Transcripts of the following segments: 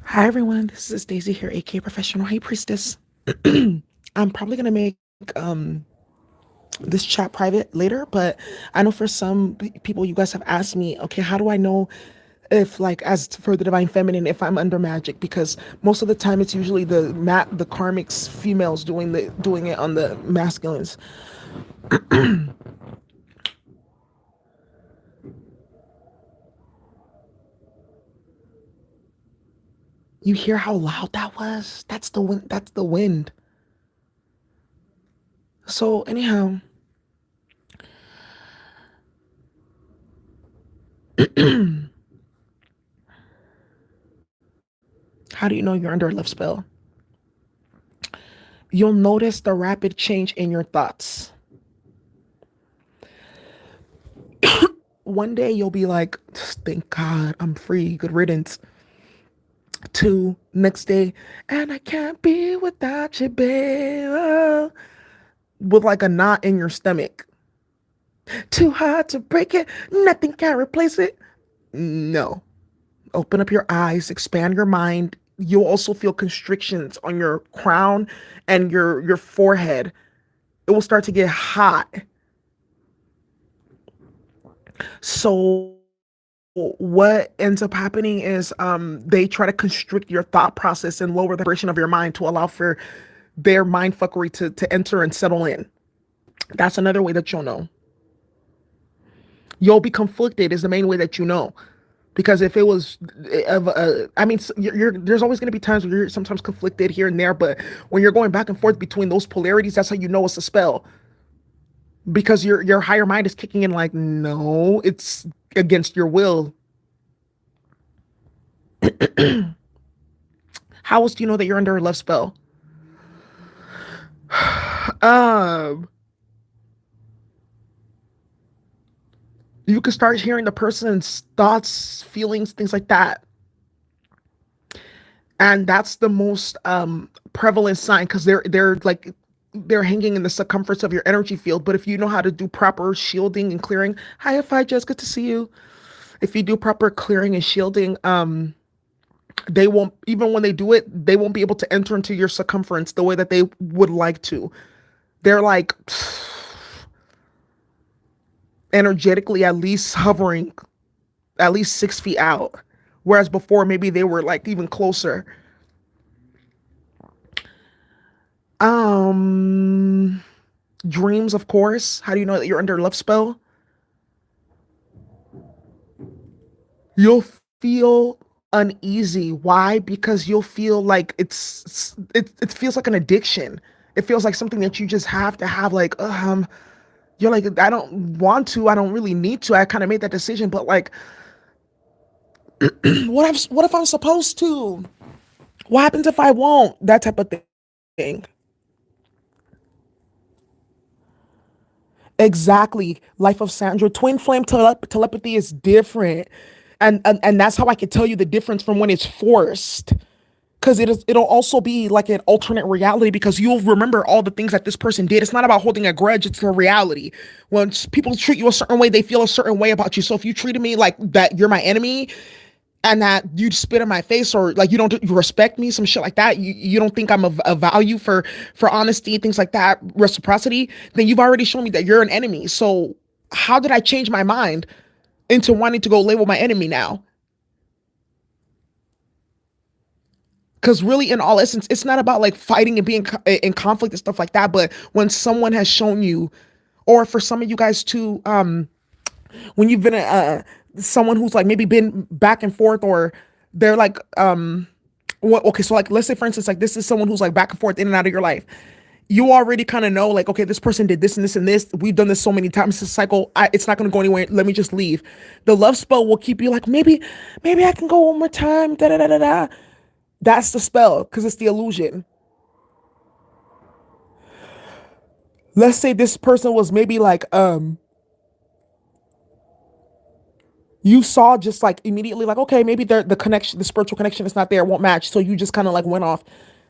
Hi everyone, this is Daisy here, aka Professional High Priestess. I'm probably gonna make um this chat private later, but I know for some people you guys have asked me, okay, how do I know if like as for the divine feminine if I'm under magic? Because most of the time it's usually the karmics females doing it on the masculines. You hear how loud that was? That's the wind. That's the wind. So anyhow, how do you know you're under a love spell? You'll notice the rapid change in your thoughts. One day you'll be like, thank God I'm free, good riddance. To next day, and I can't be without you, babe. Oh, with like a knot in your stomach. Too hard to break it, nothing can replace it. No. Open up your eyes, expand your mind. You'll also feel constrictions on your crown and your forehead. It will start to get hot. So what ends up happening is they try to constrict your thought process and lower the vibration of your mind to allow for their mind fuckery to enter and settle in. That's another way that you'll know. You'll be conflicted is the main way that you know. Because if it was, I mean, there's always going to be times where you're sometimes conflicted here and there, but when you're going back and forth between those polarities, that's how you know it's a spell. Because your higher mind is kicking in like, no, it's against your will. How else do you know that you're under a love spell? Um, you can start hearing the person's thoughts, feelings, things like that. And that's the most prevalent sign because they're like they're hanging in the circumference of your energy field. But if you know how to do proper shielding and clearing, hi, Fi Jess, good to see you. If you do proper clearing and shielding, they won't, even when they do it, they won't be able to enter into your circumference the way that they would like to. They're like energetically at least hovering at least 6 feet out. Whereas before, maybe they were like even closer. Um, Dreams, of course. How do you know that you're under a love spell? You'll feel uneasy. Why? Because you'll feel like it feels like an addiction. It feels like something that you just have to have. Like, you're like, I don't want to. I don't really need to. I kind of made that decision, but like, what if I'm supposed to? What happens if I won't? That type of thing. Exactly. Life of Sandra. Twin flame telepathy is different. And that's how I can tell you the difference from when it's forced. Because it'll also be like an alternate reality because you'll remember all the things that this person did. It's not about holding a grudge, it's the reality. When people treat you a certain way, they feel a certain way about you. So if you treated me like that you're my enemy and that you spit in my face or like you respect me, some shit like that, you don't think I'm a value for honesty, things like that, reciprocity, then you've already shown me that you're an enemy. So how did I change my mind into wanting to go label my enemy now? Because really, in all essence, it's not about like fighting and being in conflict and stuff like that, but when someone has shown you, or for some of you guys too, when you've been someone who's like maybe been back and forth, or they're like what, okay, so like let's say for instance, like this is someone who's like back and forth in and out of your life. You already kind of know, like, okay, this person did this and this and this. We've done this so many times. This cycle, it's not going to go anywhere. Let me just leave. The love spell will keep you like, maybe I can go one more time. Da da da da da. That's the spell because it's the illusion. Let's say this person was maybe like, you saw just like immediately, like, okay, maybe the connection, the spiritual connection is not there, it won't match. So you just kind of like went off.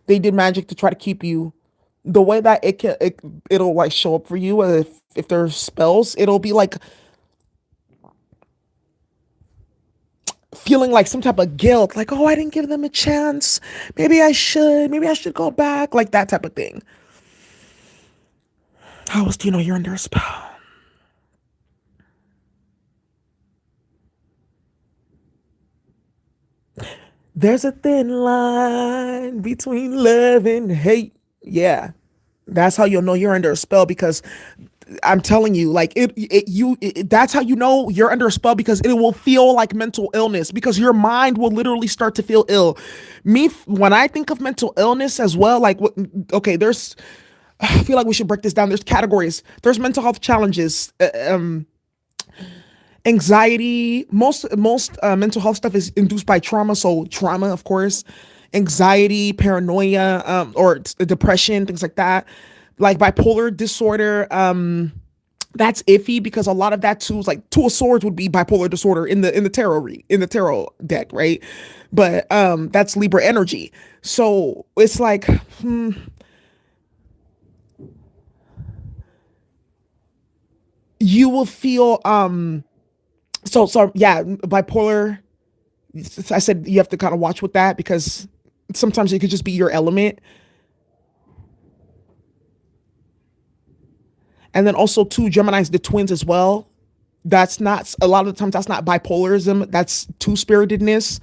They did magic to try to keep you. The way that it'll like show up for you, if there's spells, it'll be like feeling like some type of guilt, like, oh, I didn't give them a chance. Maybe I should go back, like that type of thing. How else do you know you're under a spell? There's a thin line between love and hate. Yeah. That's how you'll know you're under a spell because I'm telling you, like that's how you know you're under a spell because it will feel like mental illness because your mind will literally start to feel ill. When I think of mental illness as well, like okay, I feel like we should break this down. There's categories. There's mental health challenges, anxiety. Most mental health stuff is induced by trauma. So trauma, of course, anxiety, paranoia, or depression, things like that. Like bipolar disorder. That's iffy because a lot of that too is like two of swords would be bipolar disorder in the tarot deck, right? But that's Libra energy. So it's like you will feel so yeah, bipolar. I said you have to kind of watch with that because sometimes it could just be your element. And then also too, Gemini's the twins as well. That's not a lot of the times that's not bipolarism, that's two spiritedness.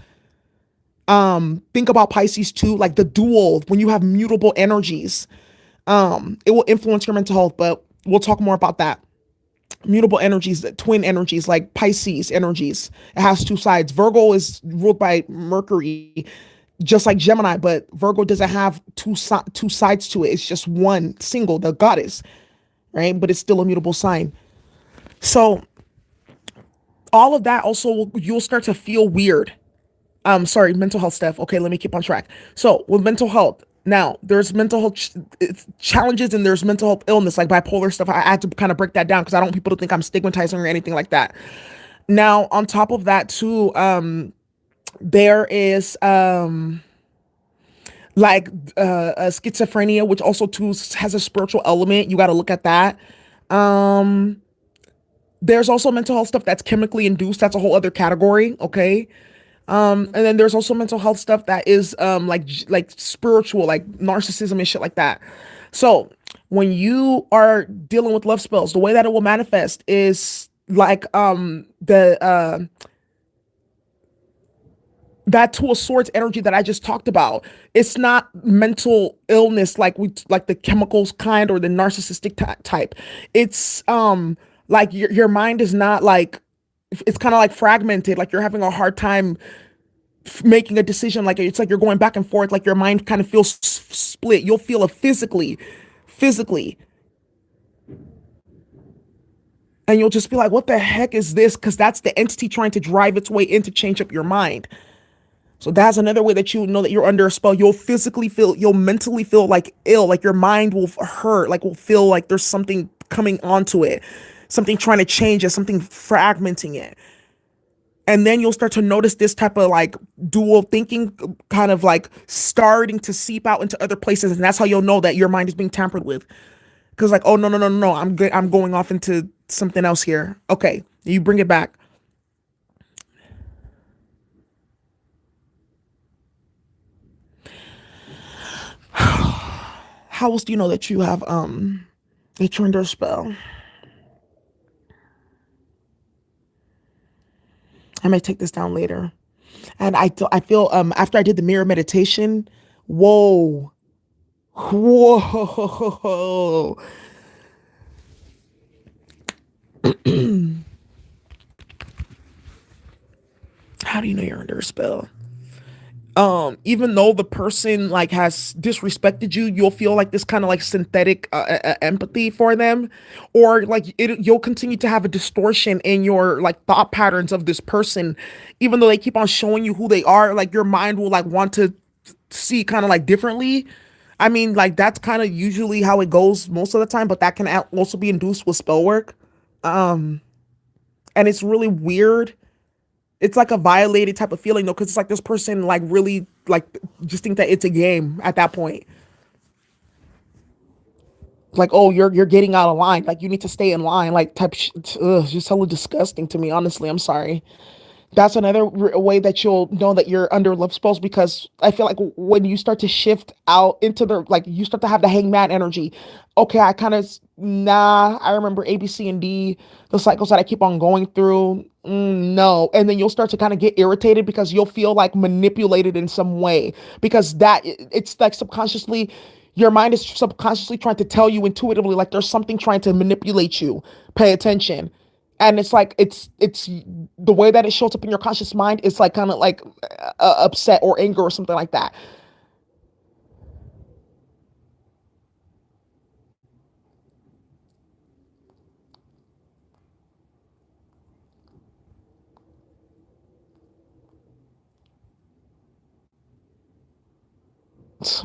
Think about Pisces too, like the dual, when you have mutable energies, it will influence your mental health, but we'll talk more about that. Mutable energies, twin energies, like Pisces energies. It has two sides. Virgo is ruled by Mercury, just like Gemini, but Virgo doesn't have two sides to it. It's just one single, the goddess, right? But it's still a mutable sign. So all of that also you'll start to feel weird. Sorry, mental health stuff. Okay, let me keep on track. So with mental health, now there's mental health challenges and there's mental health illness like bipolar stuff. I had to kind of break that down because I don't want people to think I'm stigmatizing or anything like that. Now on top of that too, there is like schizophrenia, which also too has a spiritual element. You got to look at that. Um, there's also mental health stuff that's chemically induced. That's a whole other category. Okay. And then there's also mental health stuff that is like spiritual, like narcissism and shit like that. So when you are dealing with love spells, the way that it will manifest is like the that two of swords energy that I just talked about. It's not mental illness like the chemicals kind or the narcissistic type. It's like your mind is not like it's kind of like fragmented, like you're having a hard time making a decision, like it's like you're going back and forth, like your mind kind of feels split. You'll feel it physically, and you'll just be like, what the heck is this? Because that's the entity trying to drive its way in to change up your mind. So that's another way that you know that you're under a spell. You'll mentally feel like ill, like your mind will hurt, like will feel like there's something coming onto it, something trying to change it, something fragmenting it. And then you'll start to notice this type of like dual thinking kind of like starting to seep out into other places. And that's how you'll know that your mind is being tampered with. Because like, oh, no, I'm going off into something else here. Okay, you bring it back. How else do you know that you have that you're under a spell? I may take this down later. And I feel after I did the mirror meditation, whoa, whoa. How do you know you're under a spell? Even though the person like has disrespected you, you'll feel like this kind of like synthetic empathy for them, or like you'll continue to have a distortion in your like thought patterns of this person, even though they keep on showing you who they are. Like your mind will like want to see kind of like differently. I mean, like that's kind of usually how it goes most of the time, but that can also be induced with spell work, and it's really weird. It's like a violated type of feeling though, because it's like this person like really like just think that it's a game at that point. Like, oh, you're getting out of line. Like you need to stay in line. Like type. Ugh, just hella disgusting to me. Honestly, I'm sorry. That's another way that you'll know that you're under love spells, because I feel like when you start to shift out into the, like, you start to have the hangman energy. Okay, I kind of, nah, I remember A, B, C, and D, the cycles that I keep on going through. No. And then you'll start to kind of get irritated because you'll feel like manipulated in some way, because it's like subconsciously, your mind is subconsciously trying to tell you intuitively, like there's something trying to manipulate you. Pay attention. And it's like it's the way that it shows up in your conscious mind is like kind of like upset or anger or something like that.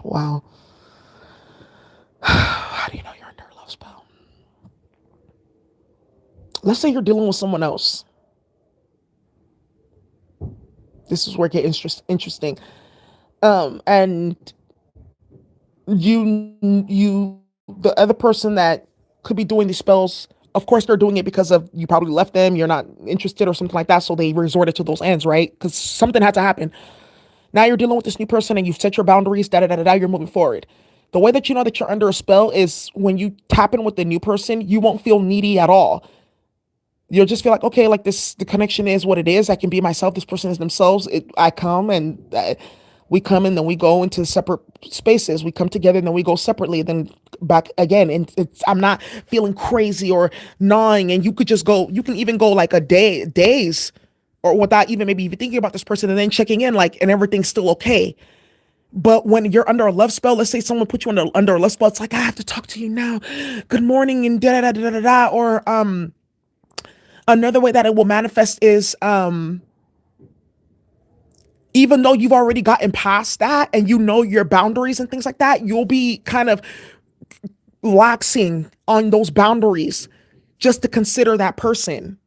Wow. How do you know you're under a love spell? Let's say you're dealing with someone else. This is where it gets interesting. And you the other person that could be doing these spells, of course they're doing it because of you probably left them, you're not interested or something like that, so they resorted to those ends, right? Because something had to happen. Now you're dealing with this new person and you've set your boundaries, da da da da da, you're moving forward. The way that you know that you're under a spell is when you tap in with the new person, you won't feel needy at all. You'll just feel like, okay, like this, the connection is what it is. I can be myself. This person is themselves. I come and we come and then we go into separate spaces. We come together and then we go separately, then back again. And I'm not feeling crazy or gnawing. And you could just go, you can even go like a day, days, or without even maybe even thinking about this person and then checking in, like, and everything's still okay. But when you're under a love spell, let's say someone put you under a love spell, it's like, I have to talk to you now. Good morning and da da da da da da. Or another way that it will manifest is even though you've already gotten past that and you know your boundaries and things like that, you'll be kind of laxing on those boundaries just to consider that person.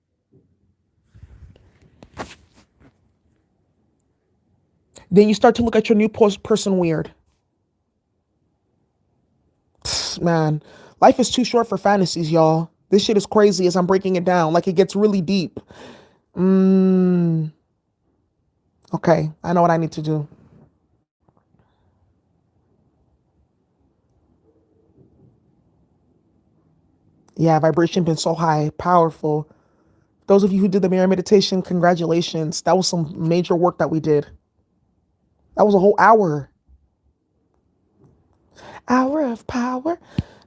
Then you start to look at your new person weird. Man, life is too short for fantasies, y'all. This shit is crazy as I'm breaking it down. Like, it gets really deep. Okay, I know what I need to do. Yeah, vibration been so high, powerful. Those of you who did the mirror meditation, congratulations. That was some major work that we did. That was a whole hour. Hour of power.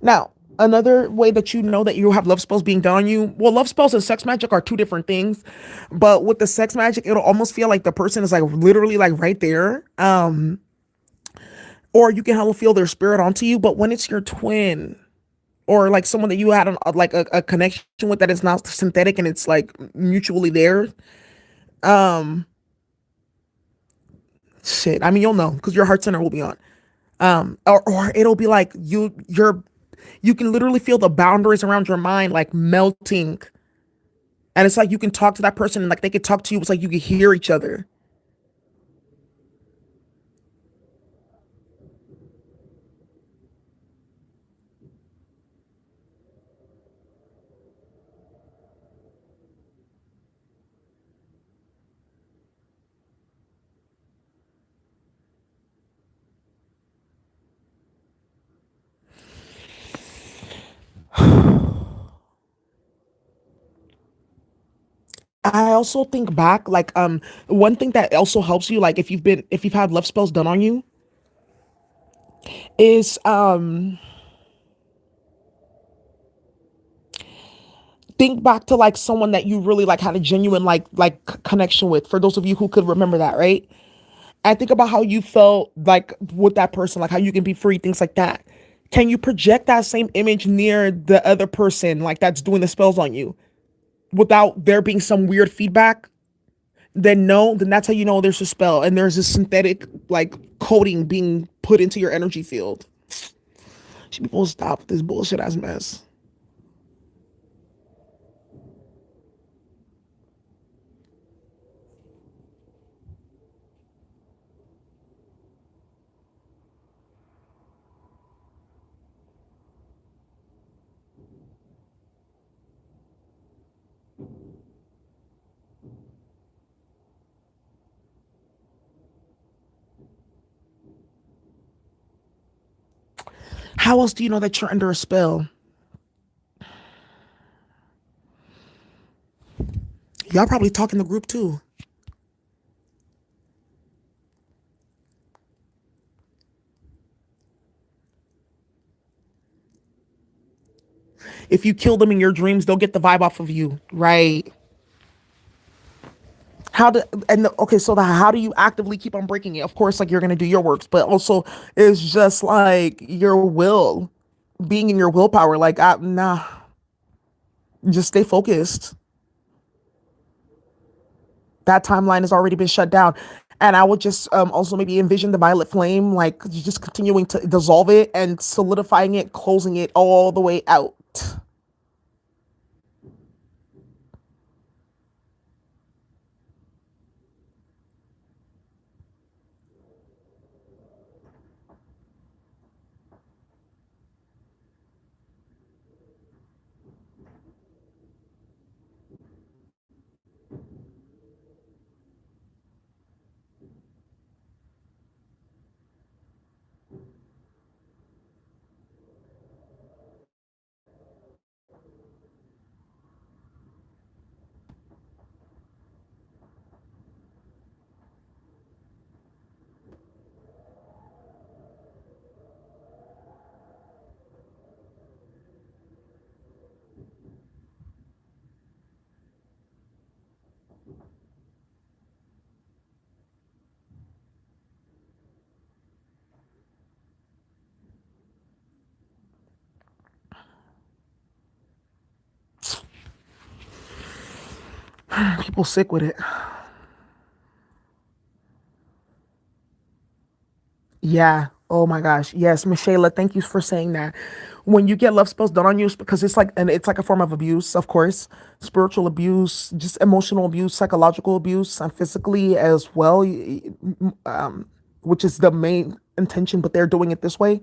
Now, another way that you know that you have love spells being done on you, well, love spells and sex magic are two different things. But with the sex magic, it'll almost feel like the person is like literally like right there. Or you can feel their spirit onto you. But when it's your twin, or like someone that you had like a connection with that is not synthetic and it's like mutually there, shit. I mean, you'll know because your heart center will be on. Or it'll be like you can literally feel the boundaries around your mind like melting, and it's like you can talk to that person and like they could talk to you. It's like you can hear each other. I also think back, like, one thing that also helps you, like, if you've had love spells done on you, is think back to like someone that you really like had a genuine connection with. For those of you who could remember that, right? And think about how you felt like with that person, like how you can be free, things like that. Can you project that same image near the other person, like that's doing the spells on you, without there being some weird feedback? Then no, then that's how you know there's a spell and there's a synthetic like coating being put into your energy field. People stop this bullshit ass mess. How else do you know that you're under a spell? Y'all probably talk in the group too. If you kill them in your dreams, they'll get the vibe off of you, right? How do and okay, so how do you actively keep on breaking it? Of course, like you're gonna do your works, but also it's just like your will, being in your willpower. Like, nah, just stay focused. That timeline has already been shut down. And I would just also maybe envision the violet flame, like just continuing to dissolve it and solidifying it, closing it all the way out. People sick with it. Yeah. Oh my gosh. Yes, Michaela, thank you for saying that. When you get love spells done on you, because it's like a form of abuse, of course, spiritual abuse, just emotional abuse, psychological abuse, and physically as well, which is the main intention. But they're doing it this way.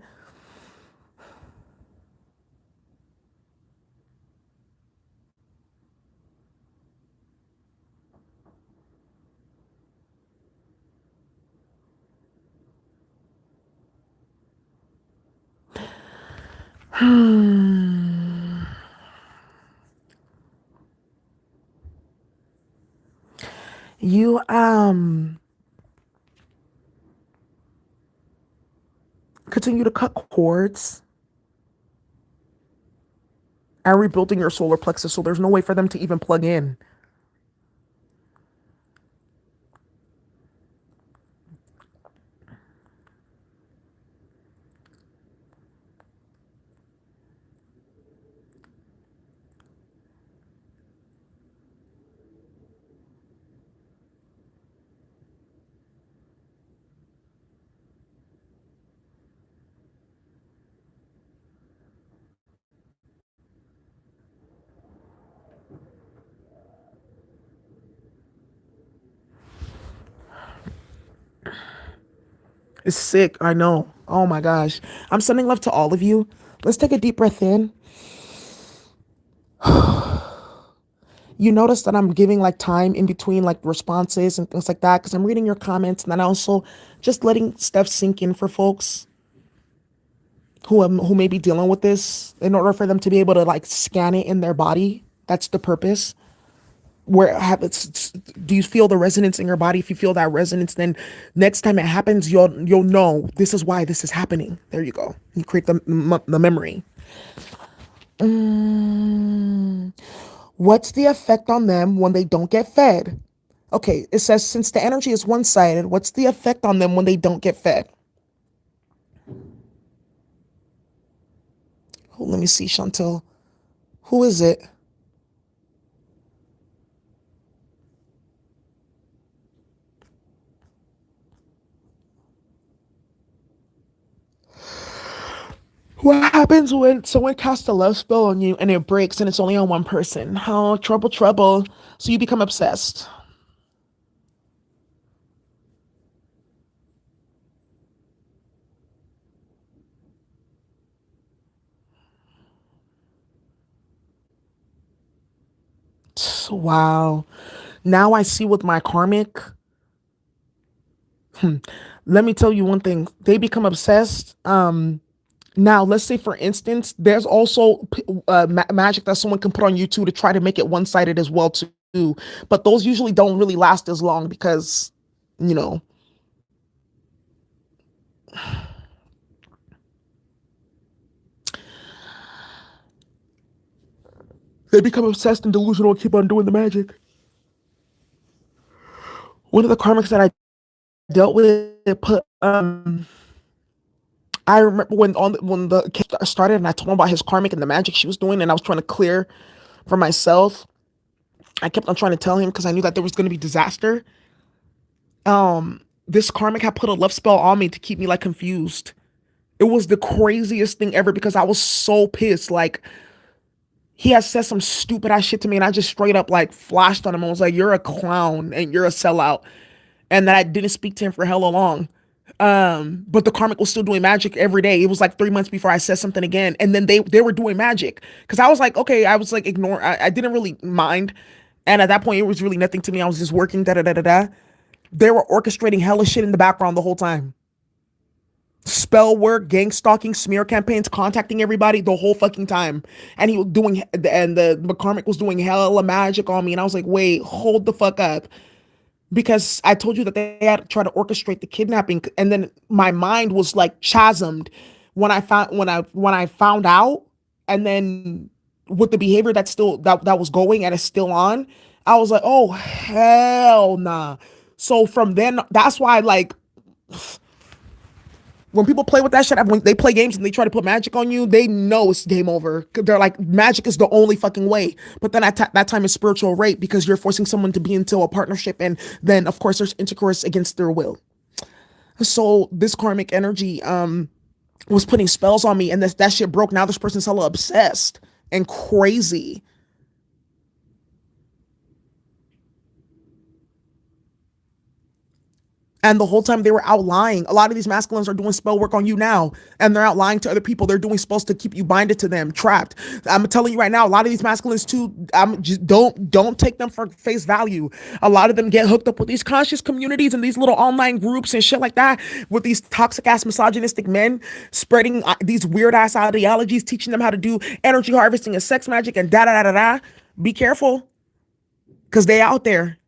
You continue to cut cords and rebuilding your solar plexus, so there's no way for them to even plug in. It's sick. I know. Oh my gosh. I'm sending love to all of you. Let's take a deep breath in. You notice that I'm giving like time in between like responses and things like that because I'm reading your comments and then also just letting stuff sink in for folks who may be dealing with this in order for them to be able to like scan it in their body. That's the purpose. Where do you feel the resonance in your body? If you feel that resonance, then next time it happens, you'll know this is why this is happening. There you go. You create the memory. What's the effect on them when they don't get fed? Okay, it says since the energy is one-sided, what's the effect on them when they don't get fed? Oh, let me see, Chantel. Who is it? What happens when someone casts a love spell on you and it breaks and it's only on one person? Oh, trouble, trouble. So you become obsessed. Wow. Now I see with my karmic. Let me tell you one thing. They become obsessed. Now, let's say for instance, there's also magic that someone can put on YouTube to try to make it one-sided as well too. But those usually don't really last as long because, you know, they become obsessed and delusional and keep on doing the magic. One of the karmics that I dealt with put I remember when the case started and I told him about his karmic and the magic she was doing and I was trying to clear for myself. I kept on trying to tell him because I knew that there was going to be disaster. This karmic had put a love spell on me to keep me like confused. It was the craziest thing ever because I was so pissed. Like he had said some stupid ass shit to me and I just straight up like flashed on him and was like, "You're a clown and you're a sellout." And that I didn't speak to him for hella long. But the karmic was still doing magic every day. It was like 3 months before I said something again, and then they were doing magic because I was like, okay, I was like ignore. I didn't really mind, and at that point, it was really nothing to me. I was just working. Da da da da da. They were orchestrating hella shit in the background the whole time. Spell work, gang stalking, smear campaigns, contacting everybody the whole fucking time. And he was doing, and the karmic was doing hella magic on me. And I was like, wait, hold the fuck up, because I told you that they had tried to orchestrate the kidnapping, and then my mind was like chasmed when I found out, and then with the behavior that was going and is still on, I was like, oh hell nah. So from then, that's why like when people play with that shit, when they play games and they try to put magic on you, they know it's game over. 'Cause they're like, magic is the only fucking way. But then that time is spiritual rape because you're forcing someone to be into a partnership, and then of course there's intercourse against their will. So this karmic energy was putting spells on me, and that shit broke. Now this person's hella obsessed and crazy. And the whole time they were out lying. A lot of these masculines are doing spell work on you now, and they're out lying to other people. They're doing spells to keep you binded to them, trapped. I'm telling you right now, a lot of these masculines too. I'm just don't take them for face value. A lot of them get hooked up with these conscious communities and these little online groups and shit like that, with these toxic ass misogynistic men spreading these weird ass ideologies, teaching them how to do energy harvesting and sex magic and da da da da da. Be careful, cause they out there.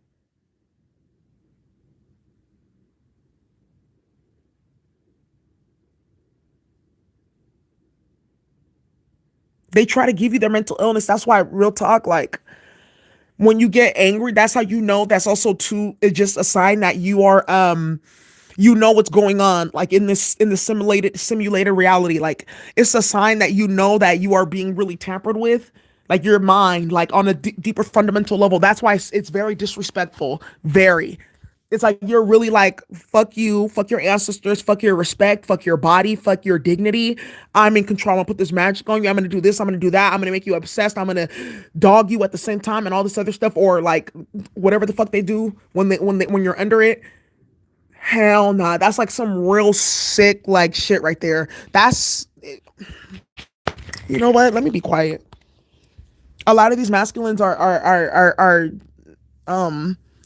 They try to give you their mental illness. That's why real talk, like when you get angry, that's how you know that's also too it's just a sign that you are you know what's going on, like in the simulated reality. Like it's a sign that you know that you are being really tampered with, like your mind, like on a deeper fundamental level. That's why it's very disrespectful, very. It's like you're really like, fuck you, fuck your ancestors, fuck your respect, fuck your body, fuck your dignity. I'm in control. I'm gonna put this magic on you. I'm gonna do this. I'm gonna do that. I'm gonna make you obsessed. I'm gonna dog you at the same time and all this other stuff, or like whatever the fuck they do when you're under it. Hell nah. That's like some real sick like shit right there. That's, you know what? Let me be quiet. A lot of these masculines are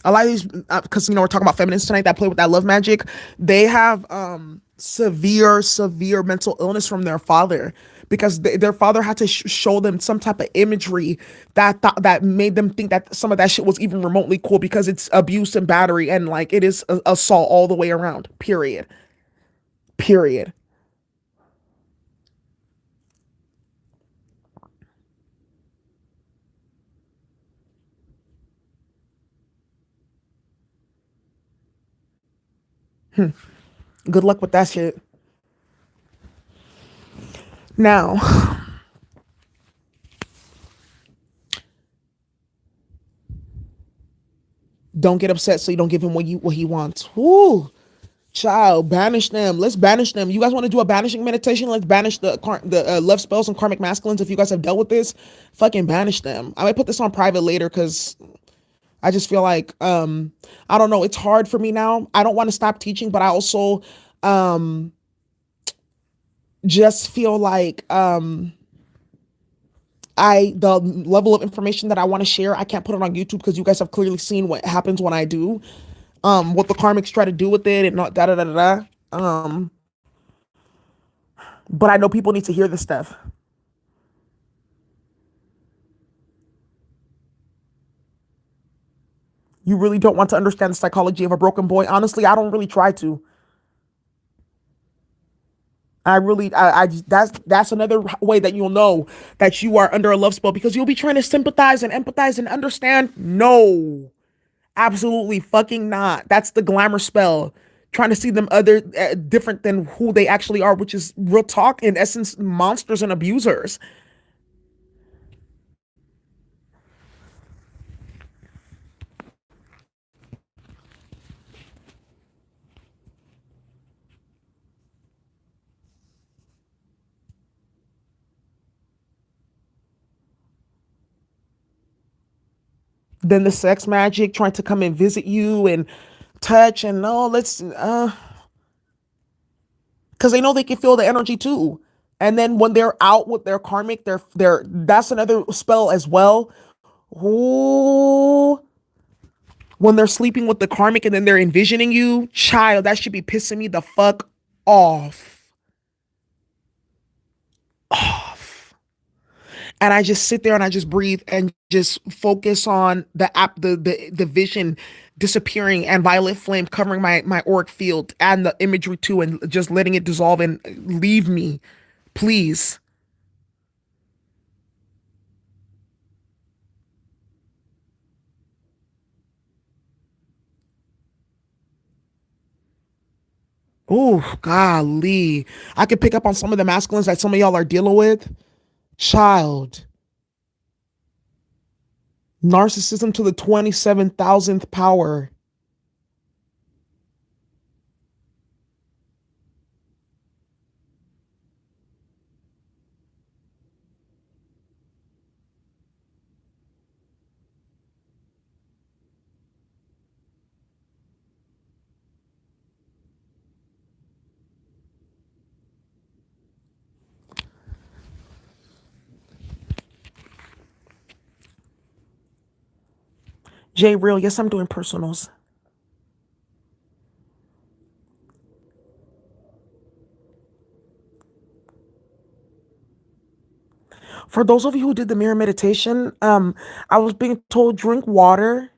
a lot of these, because we're talking about feminists tonight that play with that love magic. They have severe mental illness from their father, because their father had to show them some type of imagery that made them think that some of that shit was even remotely cool, because it's abuse and battery, and like it is assault all the way around, period. Good luck with that shit. Now, don't get upset so you don't give him what he wants. Whoo. Child, banish them. Let's banish them. You guys want to do a banishing meditation? Let's banish the love spells and karmic masculines. If you guys have dealt with this, fucking banish them. I might put this on private later because I just feel like I don't know. It's hard for me now. I don't want to stop teaching, but I also um just feel like I the level of information that I want to share, I can't put it on YouTube because you guys have clearly seen what happens when I do. What the karmics try to do with it and not da da da da da. Um But I know people need to hear this stuff. You really don't want to understand the psychology of a broken boy. Honestly, I don't really try to. That's another way that you'll know that you are under a love spell because you'll be trying to sympathize and empathize and understand. No, absolutely fucking not. That's the glamour spell. Trying to see them other different than who they actually are, which is real talk in essence, monsters and abusers. Then the sex magic trying to come and visit you and touch and no, let's because they know they can feel the energy too. And then when they're out with their karmic, they're that's another spell as well. Ooh, when they're sleeping with the karmic and then they're envisioning you, child, that should be pissing me the fuck off. And I just sit there and I just breathe and just focus on the vision disappearing and violet flame covering my auric field and the imagery too and just letting it dissolve and leave me, please. Oh, golly. I could pick up on some of the masculines that some of y'all are dealing with. Child. Narcissism to the 27,000th power. J Real, yes, I'm doing personals. For those of you who did the mirror meditation, I was being told drink water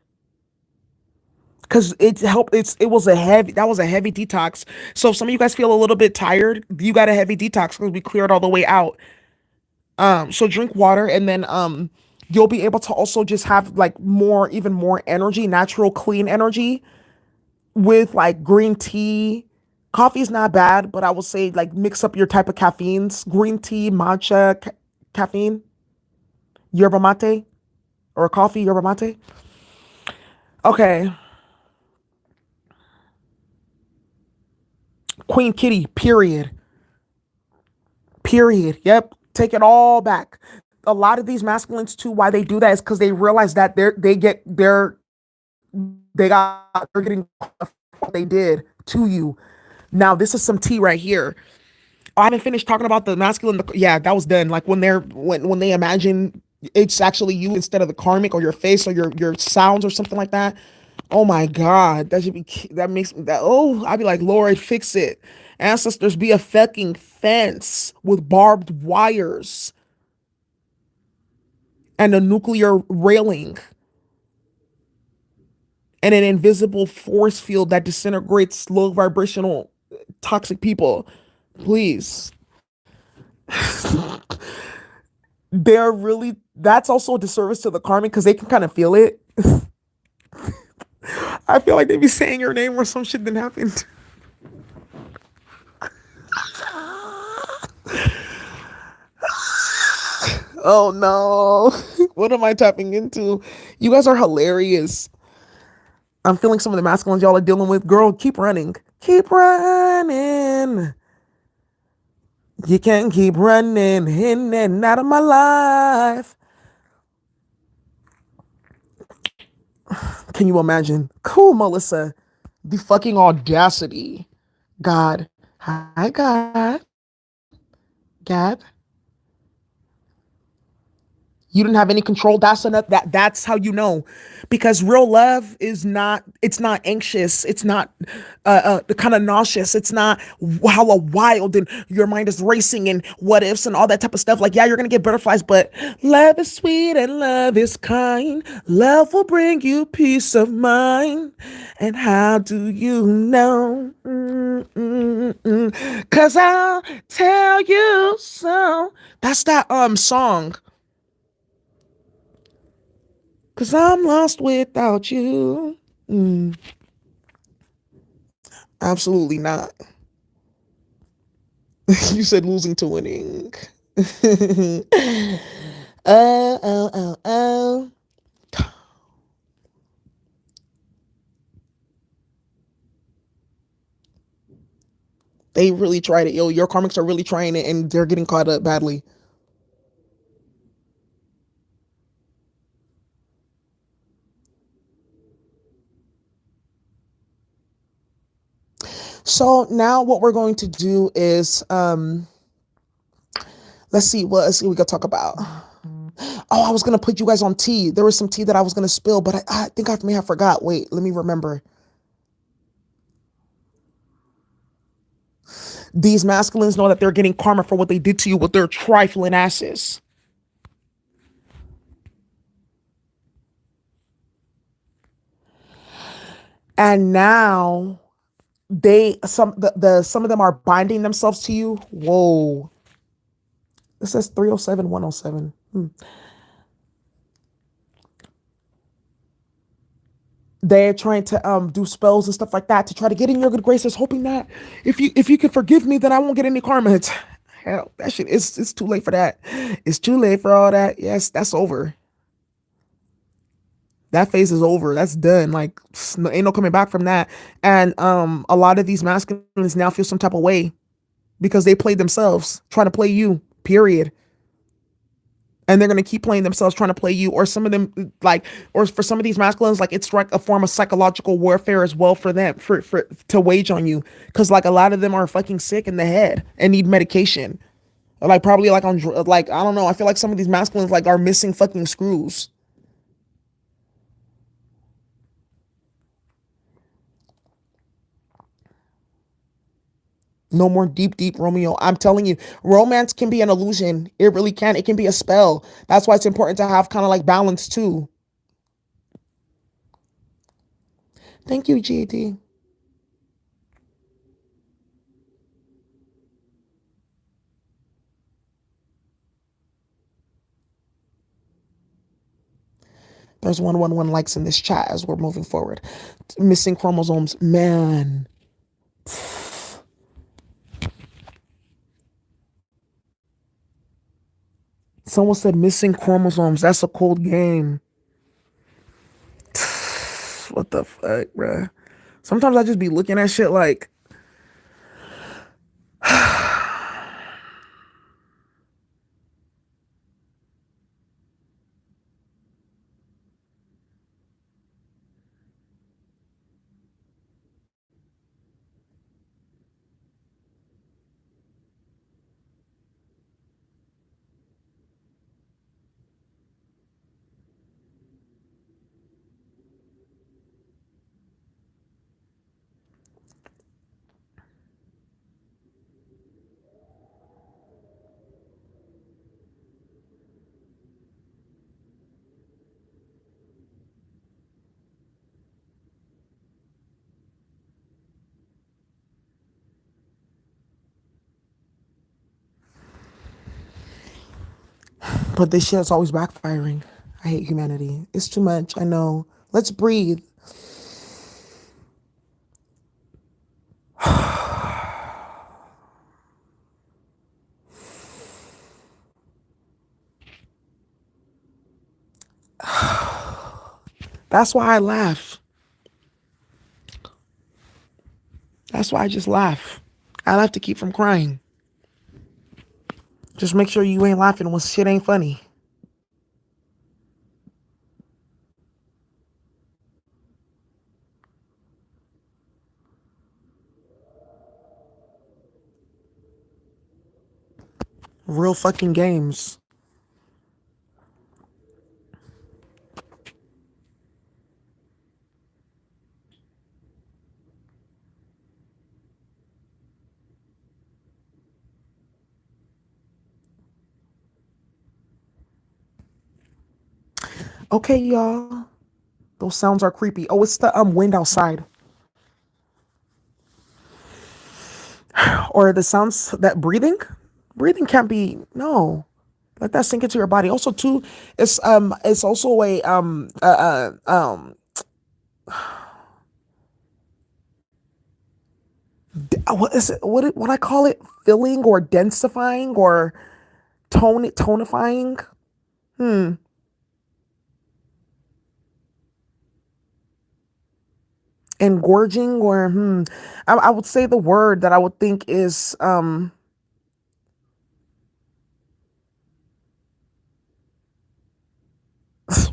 because it helped. It was a heavy that was a heavy detox. So if some of you guys feel a little bit tired, you got a heavy detox because we cleared all the way out. So drink water and then you'll be able to also just have like more even more energy, natural clean energy with like green tea. Coffee's not bad, but I will say like mix up your type of caffeines. Green tea, matcha, caffeine, yerba mate, or coffee, yerba mate. Okay, Queen Kitty. Period. Period. Yep. Take it all back. A lot of these masculines too. Why they do that is because they realize that they're getting what they did to you. Now this is some tea right here. I haven't finished talking about the masculine. Yeah, that was done. Like when they imagine it's actually you instead of the karmic or your face or your sounds or something like that. Oh my God, that should be that makes me that. Oh, I'd be like, Lord, fix it. Ancestors, be a fucking fence with barbed wires and a nuclear railing and an invisible force field that disintegrates low vibrational toxic people. Please. They're really that's also a disservice to the karmic because they can kind of feel it. I feel like they be saying your name or some shit didn't happen. Oh no. What am I tapping into? You guys are hilarious. I'm feeling some of the masculines y'all are dealing with. Girl, keep running. Keep running. You can keep running in and out of my life. Can you imagine? Cool, Melissa. The fucking audacity. God. Hi, God. God. You didn't have any control. That's enough. That's how you know, because real love is not. It's not anxious. It's not kind of nauseous. It's not hella wild and your mind is racing and what ifs and all that type of stuff. Like, yeah, you're gonna get butterflies, but love is sweet and love is kind. Love will bring you peace of mind. And how do you know? Cause I'll tell you so. That's that song. Cause I'm lost without you. Absolutely not. You said losing to winning. Oh, oh, oh, oh. They really tried it. Yo, your karmics are really trying it and they're getting caught up badly. So now what we're going to do is let's see what we could talk about. Oh, I was gonna put you guys on tea. There was some tea that I was gonna spill, but I think I may have forgot. Wait, let me remember. These masculines know that they're getting karma for what they did to you with their trifling asses. And now some of them are binding themselves to you. Whoa. It says 307, 107. They're trying to do spells and stuff like that to try to get in your good graces, hoping that if you could forgive me, then I won't get any karma. It's, hell, that shit it's too late for that. It's too late for all that. Yes, that's over. That phase is over. That's done. Like, ain't no coming back from that. And a lot of these masculines now feel some type of way because they played themselves trying to play you. Period. And they're gonna keep playing themselves trying to play you, or some of them like, or for some of these masculines, like it's like a form of psychological warfare as well for them for to wage on you, because like a lot of them are fucking sick in the head and need medication, like probably like on like I don't know. I feel like some of these masculines like are missing fucking screws. No more deep Romeo. I'm telling you, romance can be an illusion. It really can. It can be a spell. That's why it's important to have kind of like balance too. Thank you, GD. There's 111 likes in this chat as we're moving forward. Missing chromosomes, man. Someone said missing chromosomes. That's a cold game. What the fuck, bruh? Sometimes I just be looking at shit like, but this shit is always backfiring. I hate humanity. It's too much. I know. Let's breathe. That's why I laugh. That's why I just laugh. I laugh to keep from crying. Just make sure you ain't laughing when shit ain't funny. Real fucking games. Okay, y'all. Those sounds are creepy. Oh, it's the wind outside. Or the sounds that breathing? Breathing can't be no. Let that sink into your body. Also, too, it's also a what is it? What I call it? Filling or densifying or tonifying? Engorging or I would say the word that I would think is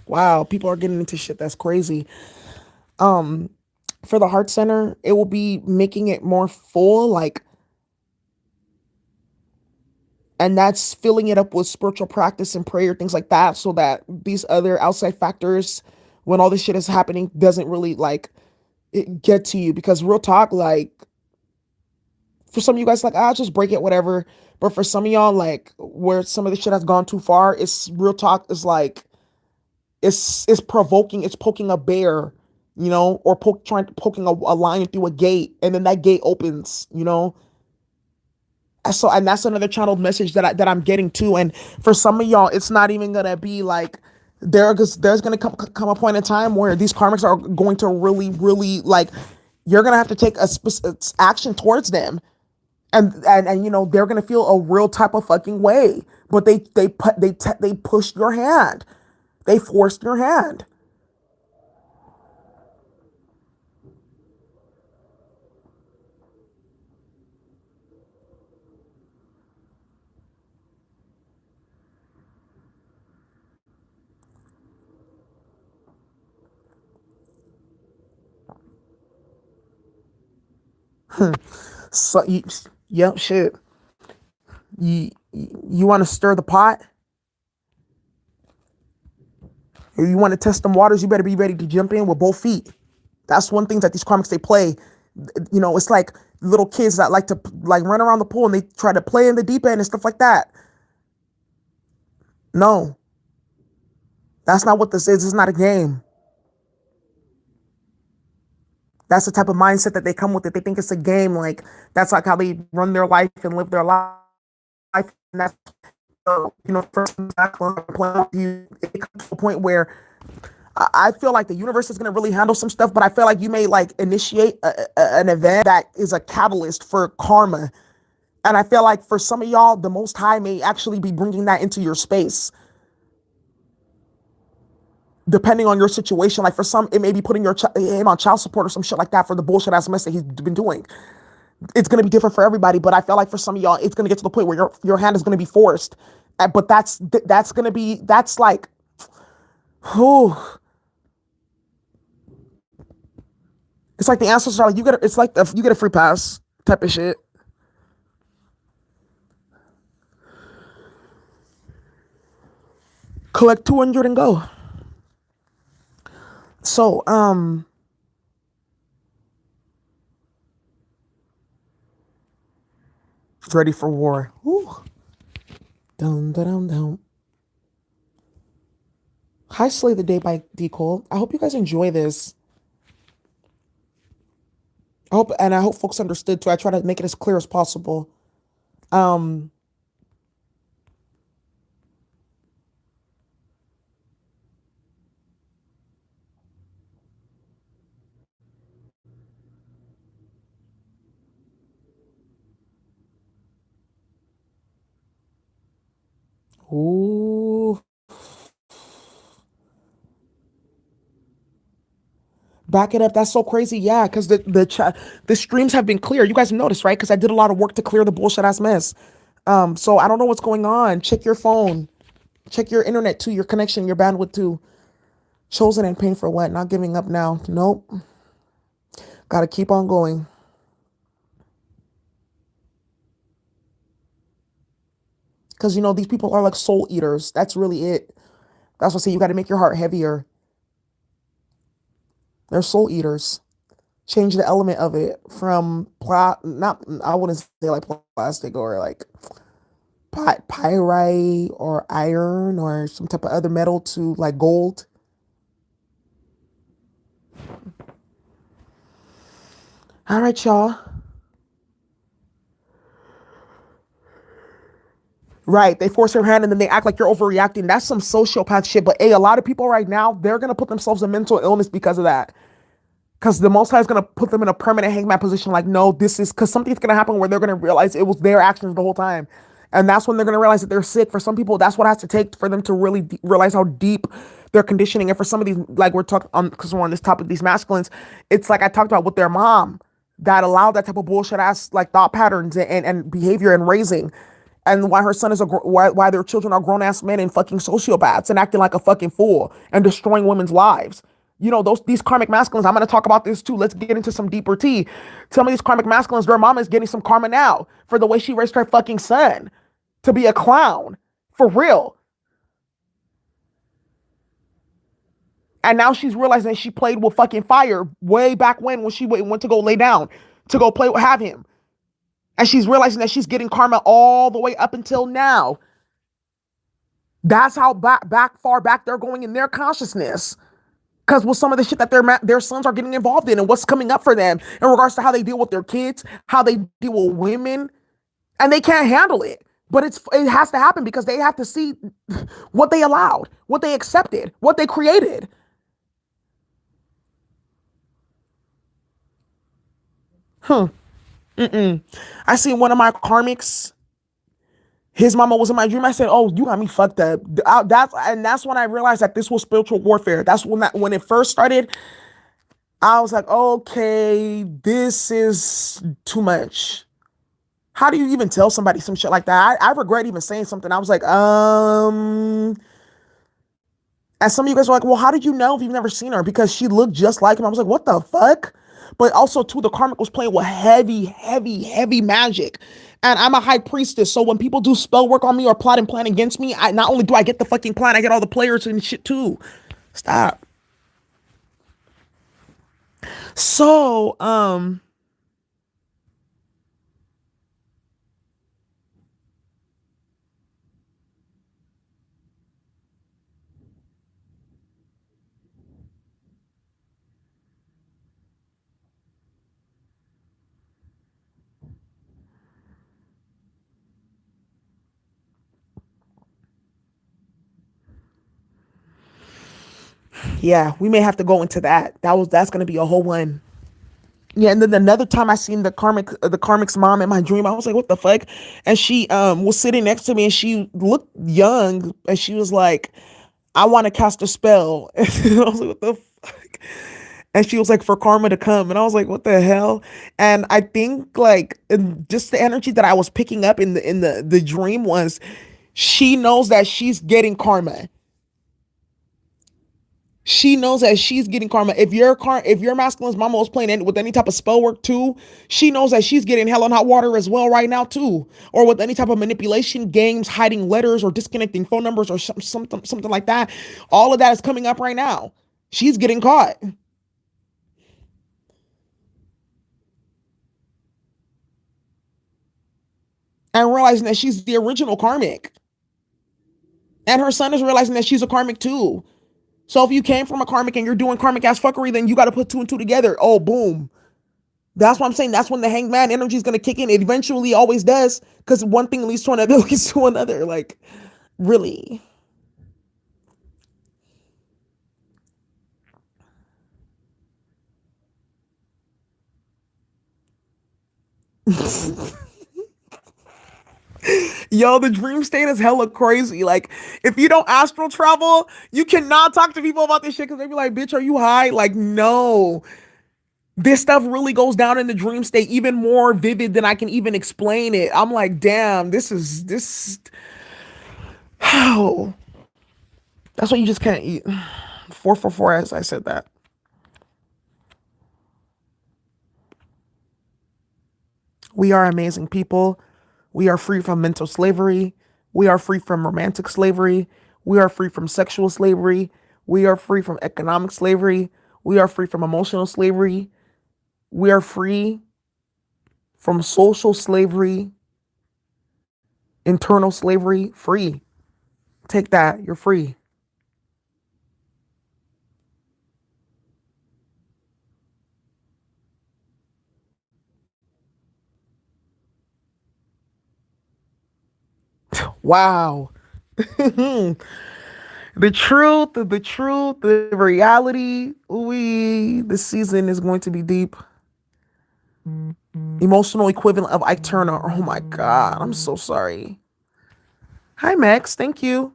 wow, people are getting into shit that's crazy. For the heart center, it will be making it more full, like, and that's filling it up with spiritual practice and prayer, things like that, so that these other outside factors, when all this shit is happening, doesn't really like get to you. Because real talk, like for some of you guys, like I'll just break it, whatever. But for some of y'all, like where some of the shit has gone too far, it's real talk is like it's provoking, it's poking a bear, or poking a lion through a gate, and then that gate opens. And that's another channeled message that I'm getting too. And for some of y'all, it's not even gonna be like there's gonna come a point in time where these karmics are going to really, really like you're gonna have to take a specific action towards them, and they're gonna feel a real type of fucking way. But they pushed your hand, they forced your hand. So yep, shit. You want to stir the pot, or you want to test them waters? You better be ready to jump in with both feet. That's one thing that these comics they play. It's like little kids that like to like run around the pool and they try to play in the deep end and stuff like that. No, that's not what this is. It's not a game. That's the type of mindset that they come with. That they think it's a game. Like that's like how they run their life and live their life. And that's first you it comes to a point where I feel like the universe is gonna really handle some stuff, but I feel like you may like initiate an event that is a catalyst for karma. And I feel like for some of y'all, the Most High may actually be bringing that into your space, depending on your situation. Like for some, it may be putting him on child support or some shit like that for the bullshit ass mess that he's been doing. It's gonna be different for everybody, but I feel like for some of y'all, it's gonna get to the point where your hand is gonna be forced. But that's gonna be that's like, whew, it's like the ancestors are like you get. It's like you get a free pass type of shit. Collect 200 and go. So ready for war. Whew. Dum dum dum dum. Hi, Slay the Day by D. Cole. I hope you guys enjoy this. I hope folks understood too. I try to make it as clear as possible. Um, ooh, back it up. That's so crazy. Yeah, because the streams have been clear. You guys have noticed, right? Because I did a lot of work to clear the bullshit ass mess. So I don't know what's going on. Check your phone. Check your internet too. Your connection, your bandwidth too. Chosen and pain for what? Not giving up now. Nope. Got to keep on going. Because these people are like soul eaters. That's really it. That's what I say. You got to make your heart heavier. They're soul eaters. Change the element of it from not I wouldn't say like plastic or like pyrite or iron or some type of other metal to like gold. All right, y'all. Right. They force her hand and then they act like you're overreacting. That's some sociopath shit. But a lot of people right now, they're gonna put themselves in mental illness because of that. Because the Most High is gonna put them in a permanent hangman position. Like, no, this is because something's gonna happen where they're gonna realize it was their actions the whole time, and that's when they're gonna realize that they're sick. For some people, that's what has to take for them to really realize how deep their conditioning. And for some of these, like we're talking on, because we're on this topic, these masculines, it's like I talked about with their mom that allowed that type of bullshit ass like thought patterns and behavior and raising. And why her son is why their children are grown ass men and fucking sociopaths and acting like a fucking fool and destroying women's lives. You know, these karmic masculines, I'm gonna talk about this too. Let's get into some deeper tea. Some of these karmic masculines, their mama is getting some karma now for the way she raised her fucking son to be a clown. For real. And now she's realizing she played with fucking fire way back when she went to go lay down, to go play have him. And she's realizing that she's getting karma all the way up until now. That's how far back they're going in their consciousness. Because with some of the shit that their sons are getting involved in and what's coming up for them in regards to how they deal with their kids, how they deal with women, and they can't handle it. But it has to happen because they have to see what they allowed, what they accepted, what they created. Huh. I seen one of my karmics. His mama was in my dream. I said, "Oh, you got me fucked up." That's when I realized that this was spiritual warfare. That's when it first started. I was like, "Okay, this is too much." How do you even tell somebody some shit like that? I regret even saying something. I was like, and some of you guys were like, well, how did you know if you've never seen her? Because she looked just like him. I was like, what the fuck? But also, too, the karmic was playing with heavy, heavy, heavy magic. And I'm a high priestess. So when people do spell work on me or plot and plan against me, I not only do I get the fucking plan, I get all the players and shit too. Stop. So, yeah, we may have to go into that. That's gonna be a whole one. Yeah, and then another time I seen the karmic's mom in my dream, I was like, what the fuck? And she was sitting next to me and she looked young and she was like, I want to cast a spell. And I was like, what the fuck? And she was like, for karma to come. And I was like, what the hell? And I think like just the energy that I was picking up in the dream was she knows that she's getting karma. She knows that she's getting karma. If your masculine's mama was playing with any type of spell work too, she knows that she's getting hell on hot water as well right now too. Or with any type of manipulation games, hiding letters or disconnecting phone numbers or something like that. All of that is coming up right now. She's getting caught and realizing that she's the original karmic. And her son is realizing that she's a karmic too. So if you came from a karmic and you're doing karmic ass fuckery, then you got to put two and two together. Oh, boom. That's what I'm saying. That's when the hangman energy is going to kick in. It eventually always does because one thing leads to another, leads to another. Like, really. Yo, the dream state is hella crazy. Like, if you don't astral travel, you cannot talk to people about this shit because they be like, bitch, are you high? Like, no. This stuff really goes down in the dream state even more vivid than I can even explain it. I'm like, damn, this. How? That's why you just can't eat. 444 as I said that. We are amazing people. We are free from mental slavery. We are free from romantic slavery. We are free from sexual slavery. We are free from economic slavery. We are free from emotional slavery. We are free from social slavery, internal slavery. Free. Take that. You're free. Wow. The reality. We this season is going to be deep. Emotional equivalent of Ike Turner. Oh my god, I'm so sorry. Hi Max, thank you.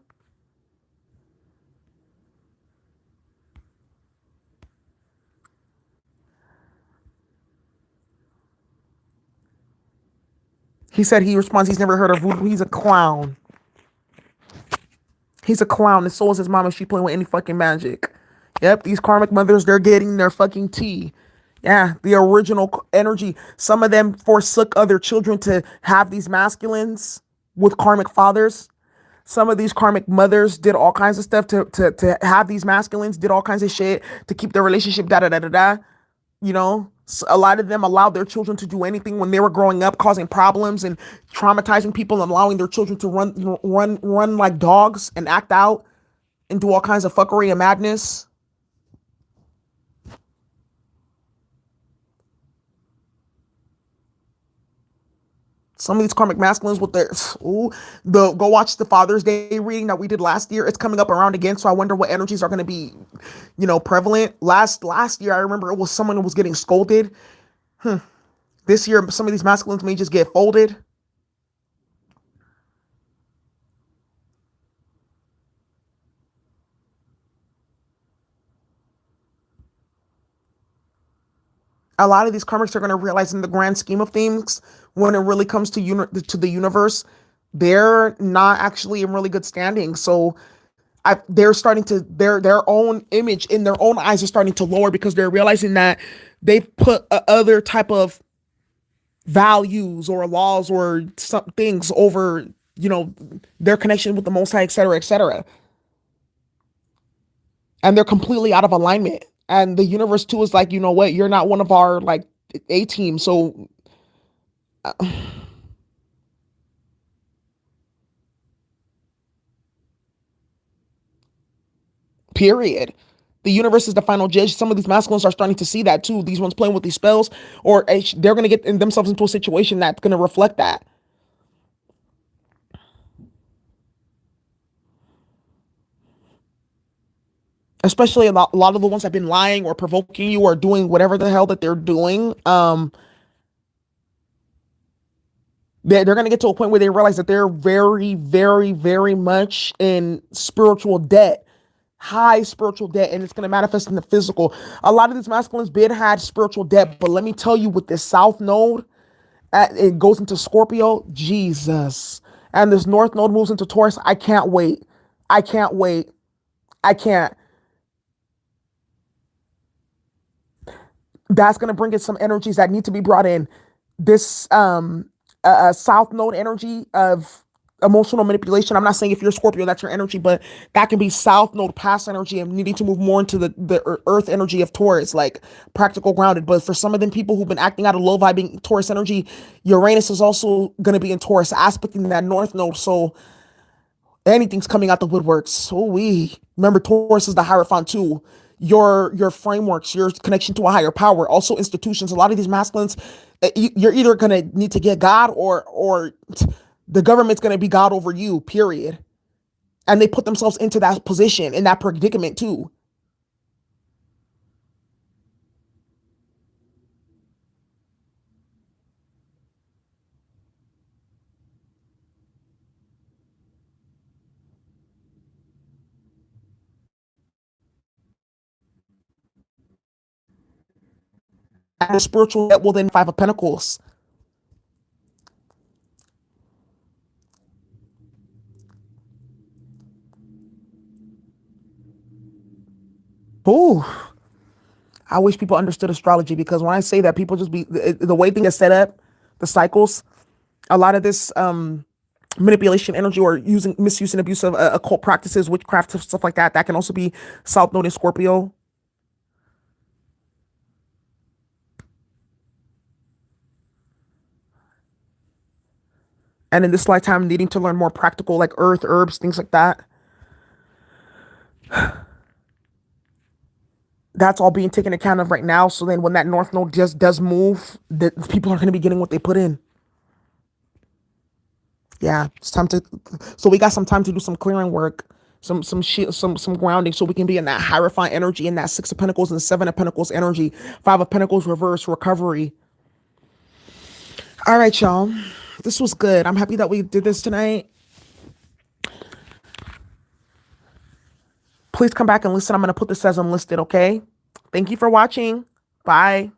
He said he responds he's never heard of voodoo. He's a clown. He's a clown, and so is his mama. She playing with any fucking magic. Yep, these karmic mothers, they're getting their fucking tea. Yeah, the original energy. Some of them forsook other children to have these masculines with karmic fathers. Some of these karmic mothers did all kinds of stuff to have these masculines, did all kinds of shit to keep their relationship, da da da da da. A lot of them allowed their children to do anything when they were growing up, causing problems and traumatizing people, and allowing their children to run like dogs and act out and do all kinds of fuckery and madness. Some of these karmic masculines with their go watch the Father's Day reading that we did last year. It's coming up around again, so I wonder what energies are going to be, prevalent. Last year, I remember it was someone who was getting scolded. This year, some of these masculines may just get folded. A lot of these karmics are going to realize, in the grand scheme of things, when it really comes to to the universe, they're not actually in really good standing. So they're starting to their own image in their own eyes are starting to lower, because they're realizing that they've put other type of values or laws or some things over, their connection with the Most High, etc., etc., and they're completely out of alignment. And the universe too is like, you know what, you're not one of our like A team, so period. The universe is the final judge. Some of these masculines are starting to see that too. These ones playing with these spells, or they're going to get themselves into a situation that's going to reflect that. Especially a lot of the ones that have been lying or provoking you or doing whatever the hell that they're doing. They're going to get to a point where they realize that they're very, very, very much in spiritual debt, high spiritual debt, and it's going to manifest in the physical. A lot of these masculines been had spiritual debt, but let me tell you, with this South Node, it goes into Scorpio, Jesus, and this North Node moves into Taurus. I can't wait. I can't wait. I can't. That's going to bring in some energies that need to be brought in. This South Node energy of emotional manipulation. I'm not saying if you're Scorpio that's your energy, but that can be South Node past energy and needing to move more into the Earth energy of Taurus, like practical, grounded. But for some of them people who've been acting out of low vibing Taurus energy, Uranus is also going to be in Taurus, aspecting that North Node. So anything's coming out the woodworks. So we remember, Taurus is the Hierophant too. Your frameworks, your connection to a higher power, also institutions. A lot of these masculines, you're either gonna need to get God, or the government's gonna be God over you. Period. And they put themselves into that position, in that predicament too. And the spiritual that will then Five of Pentacles. Ooh, I wish people understood astrology, because when I say that, people just be the way things are set up, the cycles. A lot of this manipulation energy, or using misuse and abuse of occult practices, witchcraft, stuff like that. That can also be South Node in Scorpio. And in this lifetime, needing to learn more practical, like earth, herbs, things like that. That's all being taken account of right now. So then when that North Node just does move, that people are going to be getting what they put in. Yeah, it's time to. So we got some time to do some clearing work, some shit, some grounding, so we can be in that high refined energy, in that Six of Pentacles and Seven of Pentacles energy, Five of Pentacles reverse recovery. All right, y'all. This was good. I'm happy that we did this tonight. Please come back and listen. I'm gonna put this as unlisted. Okay. Thank you for watching. Bye.